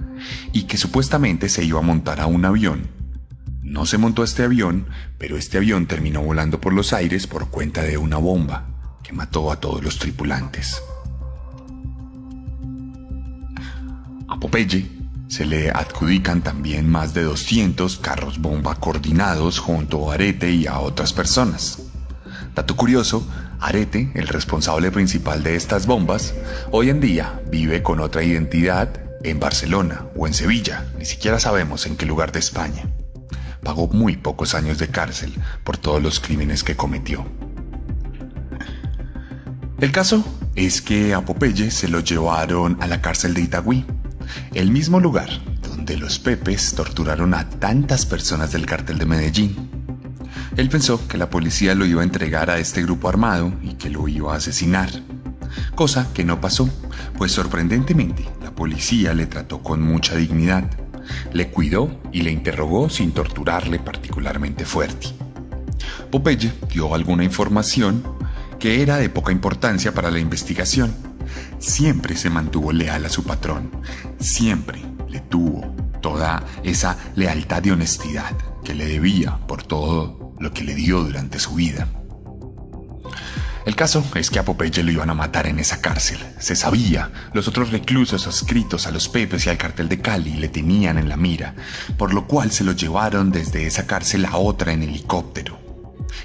Speaker 1: y que supuestamente se iba a montar a un avión. No se montó este avión, pero este avión terminó volando por los aires por cuenta de una bomba que mató a todos los tripulantes. A Popeye se le adjudican también más de 200 carros bomba coordinados junto a Arete y a otras personas. Dato curioso, Arete, el responsable principal de estas bombas, hoy en día vive con otra identidad en Barcelona o en Sevilla, ni siquiera sabemos en qué lugar de España. Pagó muy pocos años de cárcel por todos los crímenes que cometió. El caso es que a Popeye se lo llevaron a la cárcel de Itagüí, el mismo lugar donde los Pepes torturaron a tantas personas del cartel de Medellín. Él pensó que la policía lo iba a entregar a este grupo armado y que lo iba a asesinar, cosa que no pasó, pues sorprendentemente la policía le trató con mucha dignidad, le cuidó y le interrogó sin torturarle particularmente fuerte. Popeye dio alguna información que era de poca importancia para la investigación, siempre se mantuvo leal a su patrón, siempre le tuvo toda esa lealtad y honestidad que le debía por todo lo que le dio durante su vida. El caso es que a Popeye lo iban a matar en esa cárcel. Se sabía, los otros reclusos adscritos a los Pepes y al cartel de Cali le tenían en la mira, por lo cual se lo llevaron desde esa cárcel a otra en helicóptero.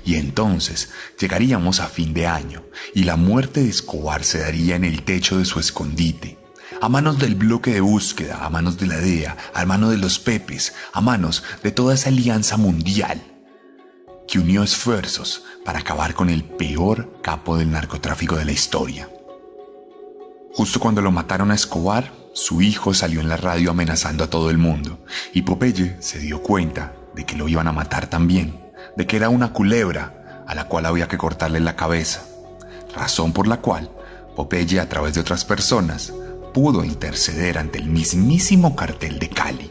Speaker 1: Y entonces llegaríamos a fin de año y la muerte de Escobar se daría en el techo de su escondite, a manos del bloque de búsqueda, a manos de la DEA, a manos de los Pepes, a manos de toda esa alianza mundial que unió esfuerzos para acabar con el peor capo del narcotráfico de la historia. Justo cuando lo mataron a Escobar, su hijo salió en la radio amenazando a todo el mundo, y Popeye se dio cuenta de que lo iban a matar también, de que era una culebra a la cual había que cortarle la cabeza, razón por la cual Popeye, a través de otras personas, pudo interceder ante el mismísimo cartel de Cali.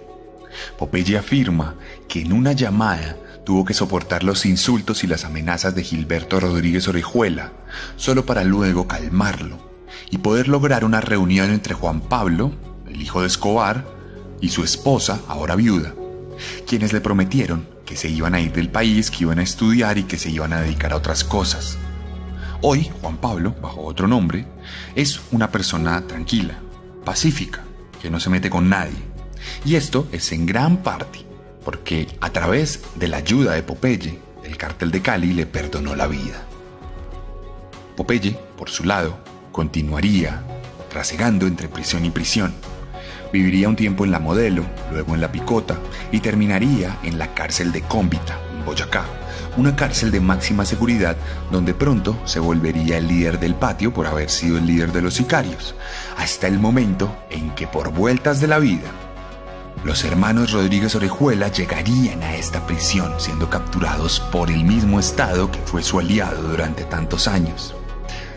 Speaker 1: Popeye afirma que en una llamada tuvo que soportar los insultos y las amenazas de Gilberto Rodríguez Orejuela, solo para luego calmarlo y poder lograr una reunión entre Juan Pablo, el hijo de Escobar, y su esposa, ahora viuda, quienes le prometieron que se iban a ir del país, que iban a estudiar y que se iban a dedicar a otras cosas. Hoy, Juan Pablo, bajo otro nombre, es una persona tranquila, pacífica, que no se mete con nadie. Y esto es en gran parte porque a través de la ayuda de Popeye, el cartel de Cali le perdonó la vida. Popeye, por su lado, continuaría rasegando entre prisión y prisión. Viviría un tiempo en La Modelo, luego en La Picota y terminaría en la cárcel de Cómbita, en Boyacá, una cárcel de máxima seguridad donde pronto se volvería el líder del patio por haber sido el líder de los sicarios, hasta el momento en que por vueltas de la vida, los hermanos Rodríguez Orejuela llegarían a esta prisión siendo capturados por el mismo Estado que fue su aliado durante tantos años.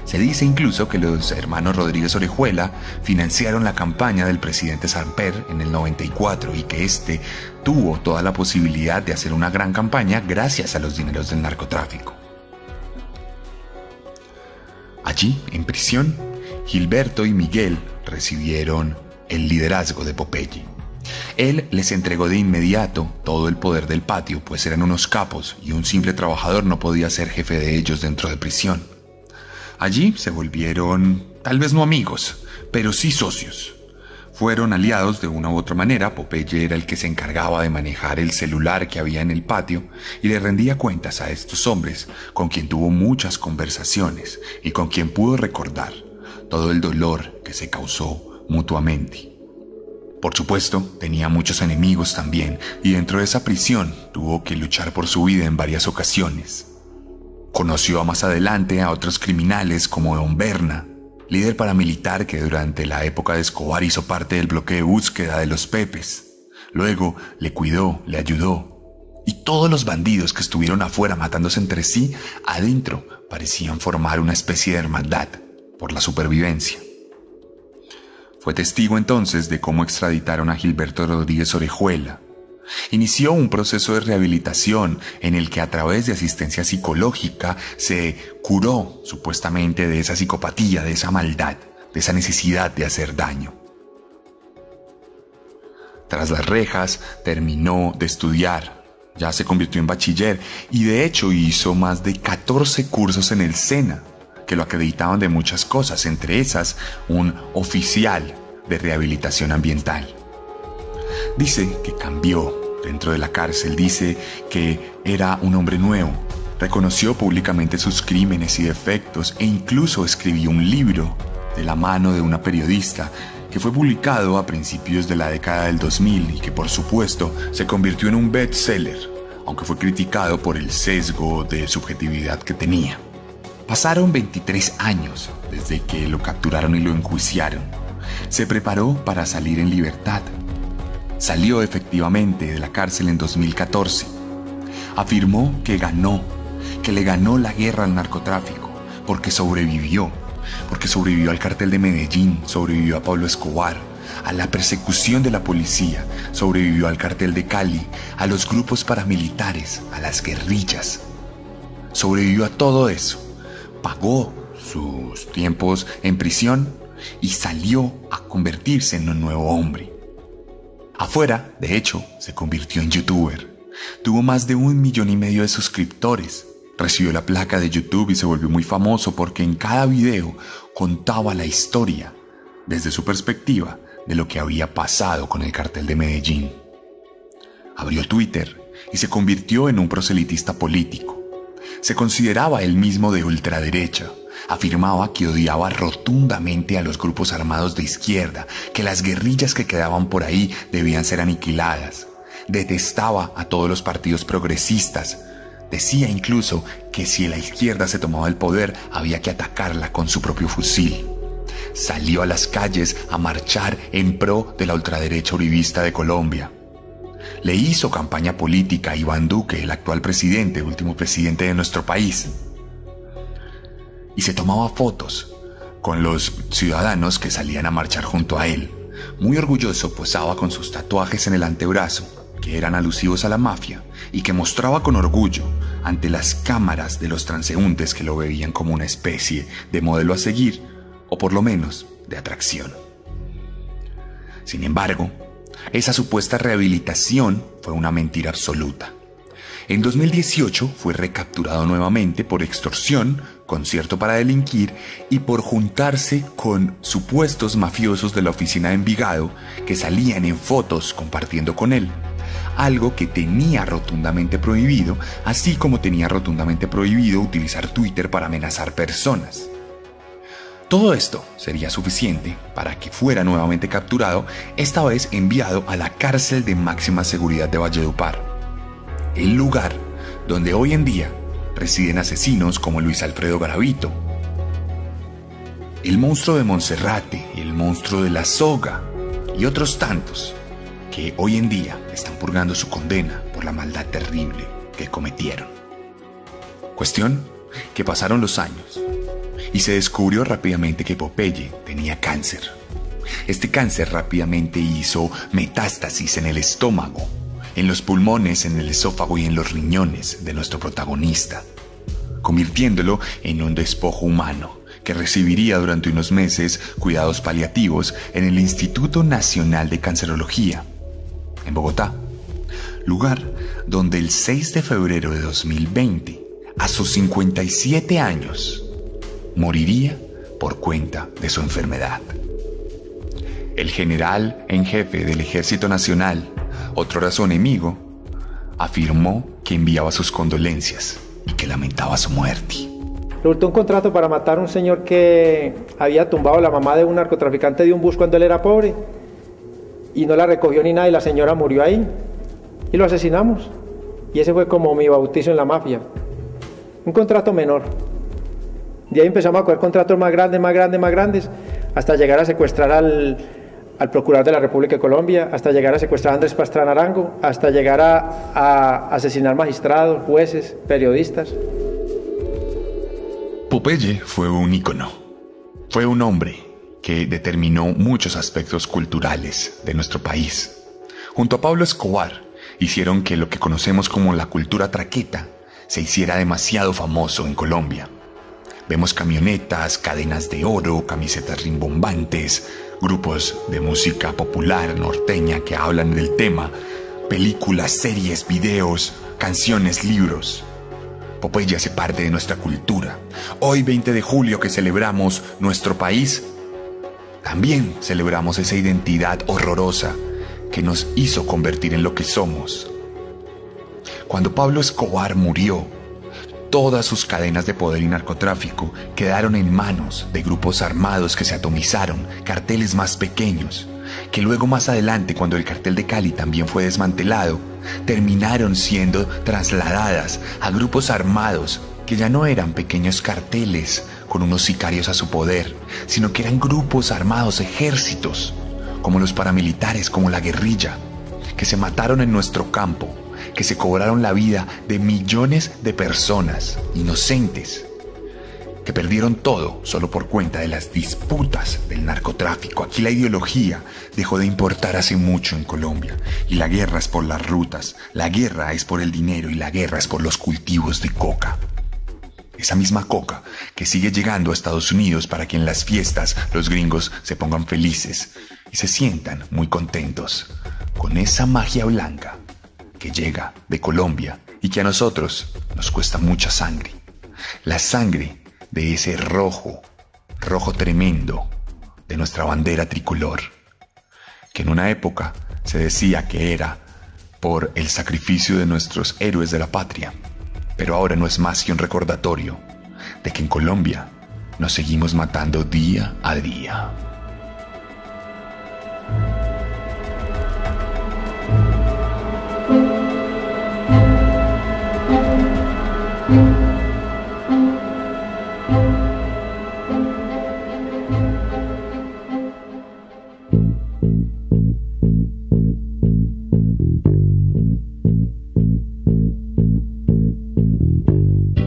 Speaker 1: Se dice incluso que los hermanos Rodríguez Orejuela financiaron la campaña del presidente Samper en el 94 y que éste tuvo toda la posibilidad de hacer una gran campaña gracias a los dineros del narcotráfico. Allí, en prisión, Gilberto y Miguel recibieron el liderazgo de Popeye. Él les entregó de inmediato todo el poder del patio, pues eran unos capos y un simple trabajador no podía ser jefe de ellos dentro de prisión. Allí se volvieron, tal vez no amigos, pero sí socios. Fueron aliados de una u otra manera. Popeye era el que se encargaba de manejar el celular que había en el patio y le rendía cuentas a estos hombres, con quien tuvo muchas conversaciones y con quien pudo recordar todo el dolor que se causó mutuamente. Por supuesto, tenía muchos enemigos también, y dentro de esa prisión tuvo que luchar por su vida en varias ocasiones. Conoció más adelante a otros criminales como Don Berna, líder paramilitar que durante la época de Escobar hizo parte del bloque de búsqueda de los Pepes. Luego le cuidó, le ayudó, y todos los bandidos que estuvieron afuera matándose entre sí, adentro parecían formar una especie de hermandad por la supervivencia. Fue testigo entonces de cómo extraditaron a Gilberto Rodríguez Orejuela. Inició un proceso de rehabilitación en el que a través de asistencia psicológica se curó supuestamente de esa psicopatía, de esa maldad, de esa necesidad de hacer daño. Tras las rejas terminó de estudiar, ya se convirtió en bachiller y de hecho hizo más de 14 cursos en el SENA, que lo acreditaban de muchas cosas, entre esas un oficial de rehabilitación ambiental. Dice que cambió dentro de la cárcel, dice que era un hombre nuevo, reconoció públicamente sus crímenes y defectos e incluso escribió un libro de la mano de una periodista que fue publicado a principios de la década del 2000 y que por supuesto se convirtió en un bestseller, aunque fue criticado por el sesgo de subjetividad que tenía. Pasaron 23 años desde que lo capturaron y lo enjuiciaron. Se preparó para salir en libertad. Salió efectivamente de la cárcel en 2014. Afirmó que le ganó la guerra al narcotráfico, porque sobrevivió al cartel de Medellín, sobrevivió a Pablo Escobar, a la persecución de la policía, sobrevivió al cartel de Cali, a los grupos paramilitares, a las guerrillas. Sobrevivió a todo eso. Pagó sus tiempos en prisión y salió a convertirse en un nuevo hombre. Afuera, de hecho, se convirtió en youtuber. Tuvo más de 1,5 millones de suscriptores. Recibió la placa de YouTube y se volvió muy famoso porque en cada video contaba la historia, desde su perspectiva, de lo que había pasado con el cartel de Medellín. Abrió Twitter y se convirtió en un proselitista político. Se consideraba él mismo de ultraderecha. Afirmaba que odiaba rotundamente a los grupos armados de izquierda, que las guerrillas que quedaban por ahí debían ser aniquiladas. Detestaba a todos los partidos progresistas. Decía incluso que si la izquierda se tomaba el poder, había que atacarla con su propio fusil. Salió a las calles a marchar en pro de la ultraderecha uribista de Colombia. Le hizo campaña política a Iván Duque, el actual presidente, último presidente de nuestro país. Y se tomaba fotos con los ciudadanos que salían a marchar junto a él. Muy orgulloso posaba con sus tatuajes en el antebrazo, que eran alusivos a la mafia, y que mostraba con orgullo ante las cámaras de los transeúntes que lo veían como una especie de modelo a seguir, o por lo menos de atracción. Sin embargo, esa supuesta rehabilitación fue una mentira absoluta. En 2018 fue recapturado nuevamente por extorsión, concierto para delinquir y por juntarse con supuestos mafiosos de la oficina de Envigado que salían en fotos compartiendo con él. Algo que tenía rotundamente prohibido, así como tenía rotundamente prohibido utilizar Twitter para amenazar personas. Todo esto sería suficiente para que fuera nuevamente capturado, esta vez enviado a la cárcel de máxima seguridad de Valledupar, el lugar donde hoy en día residen asesinos como Luis Alfredo Garavito, el monstruo de Monserrate, el monstruo de la soga y otros tantos que hoy en día están purgando su condena por la maldad terrible que cometieron. Cuestión que pasaron los años y se descubrió rápidamente que Popeye tenía cáncer. Este cáncer rápidamente hizo metástasis en el estómago, en los pulmones, en el esófago y en los riñones de nuestro protagonista, convirtiéndolo en un despojo humano que recibiría durante unos meses cuidados paliativos en el Instituto Nacional de Cancerología, en Bogotá, lugar donde el 6 de febrero de 2020, a sus 57 años, moriría por cuenta de su enfermedad. El general en jefe del Ejército Nacional, otrora su enemigo, afirmó que enviaba sus condolencias y que lamentaba su muerte.
Speaker 4: Resultó un contrato para matar a un señor que había tumbado a la mamá de un narcotraficante de un bus cuando él era pobre y no la recogió ni nada y la señora murió ahí y lo asesinamos. Y ese fue como mi bautizo en la mafia. Un contrato menor. De ahí empezamos a coger contratos más grandes, hasta llegar a secuestrar al procurador de la República de Colombia, hasta llegar a secuestrar a Andrés Pastrana Arango, hasta llegar a asesinar magistrados, jueces, periodistas.
Speaker 1: Popeye fue un ícono. Fue un hombre que determinó muchos aspectos culturales de nuestro país. Junto a Pablo Escobar, hicieron que lo que conocemos como la cultura traqueta se hiciera demasiado famoso en Colombia. Vemos camionetas, cadenas de oro, camisetas rimbombantes, grupos de música popular norteña que hablan del tema, películas, series, videos, canciones, libros. Popeye hace parte de nuestra cultura. Hoy, 20 de julio, que celebramos nuestro país, también celebramos esa identidad horrorosa que nos hizo convertir en lo que somos. Cuando Pablo Escobar murió, todas sus cadenas de poder y narcotráfico quedaron en manos de grupos armados que se atomizaron, carteles más pequeños, que luego más adelante, cuando el cartel de Cali también fue desmantelado, terminaron siendo trasladadas a grupos armados que ya no eran pequeños carteles con unos sicarios a su poder, sino que eran grupos armados, ejércitos, como los paramilitares, como la guerrilla, que se mataron en nuestro campo, que se cobraron la vida de millones de personas inocentes, que perdieron todo solo por cuenta de las disputas del narcotráfico. Aquí la ideología dejó de importar hace mucho en Colombia, y la guerra es por las rutas, la guerra es por el dinero y la guerra es por los cultivos de coca. Esa misma coca que sigue llegando a Estados Unidos para que en las fiestas los gringos se pongan felices y se sientan muy contentos con esa magia blanca que llega de Colombia y que a nosotros nos cuesta mucha sangre. La sangre de ese rojo tremendo de nuestra bandera tricolor, que en una época se decía que era por el sacrificio de nuestros héroes de la patria, pero ahora no es más que un recordatorio de que en Colombia nos seguimos matando día a día.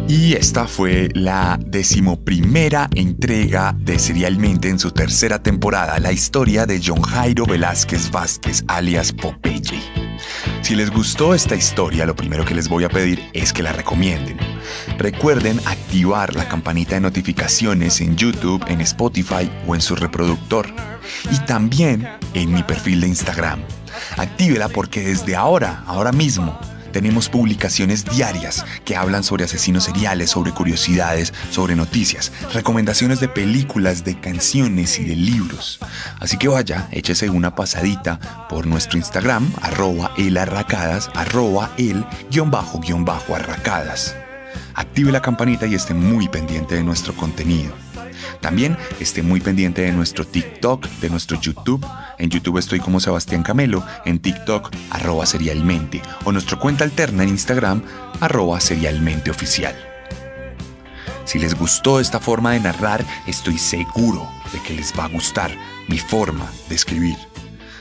Speaker 1: Y esta fue la 11ª entrega de Serialmente en su tercera temporada, la historia de John Jairo Velázquez Vázquez, alias Popeye. Si les gustó esta historia, lo primero que les voy a pedir es que la recomienden. Recuerden activar la campanita de notificaciones en YouTube, en Spotify o en su reproductor. Y también en mi perfil de Instagram. Actívela porque desde ahora mismo, tenemos publicaciones diarias que hablan sobre asesinos seriales, sobre curiosidades, sobre noticias, recomendaciones de películas, de canciones y de libros. Así que vaya, échese una pasadita por nuestro Instagram, @elarracadas, @el_arracadas. Active la campanita y esté muy pendiente de nuestro contenido. También esté muy pendiente de nuestro TikTok, de nuestro YouTube. En YouTube estoy como Sebastián Camelo, en TikTok @serialmente o nuestra cuenta alterna en Instagram @serialmenteoficial. Si les gustó esta forma de narrar, estoy seguro de que les va a gustar mi forma de escribir.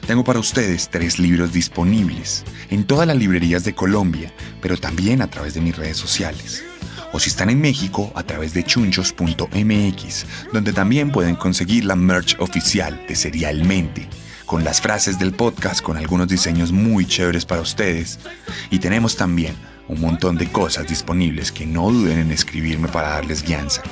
Speaker 1: Tengo para ustedes 3 libros disponibles en todas las librerías de Colombia, pero también a través de mis redes sociales. O si están en México, a través de chunchos.mx, donde también pueden conseguir la merch oficial de Serialmente, con las frases del podcast, con algunos diseños muy chéveres para ustedes. Y tenemos también un montón de cosas disponibles que no duden en escribirme para darles guianza.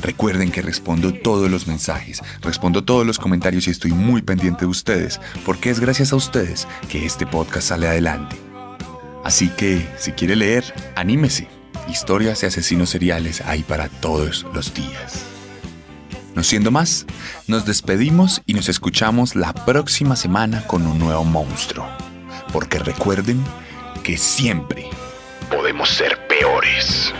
Speaker 1: Recuerden que respondo todos los mensajes, respondo todos los comentarios y estoy muy pendiente de ustedes, porque es gracias a ustedes que este podcast sale adelante. Así que, si quiere leer, anímese. Historias de asesinos seriales hay para todos los días. No siendo más, nos despedimos y nos escuchamos la próxima semana con un nuevo monstruo. Porque recuerden que siempre podemos ser peores.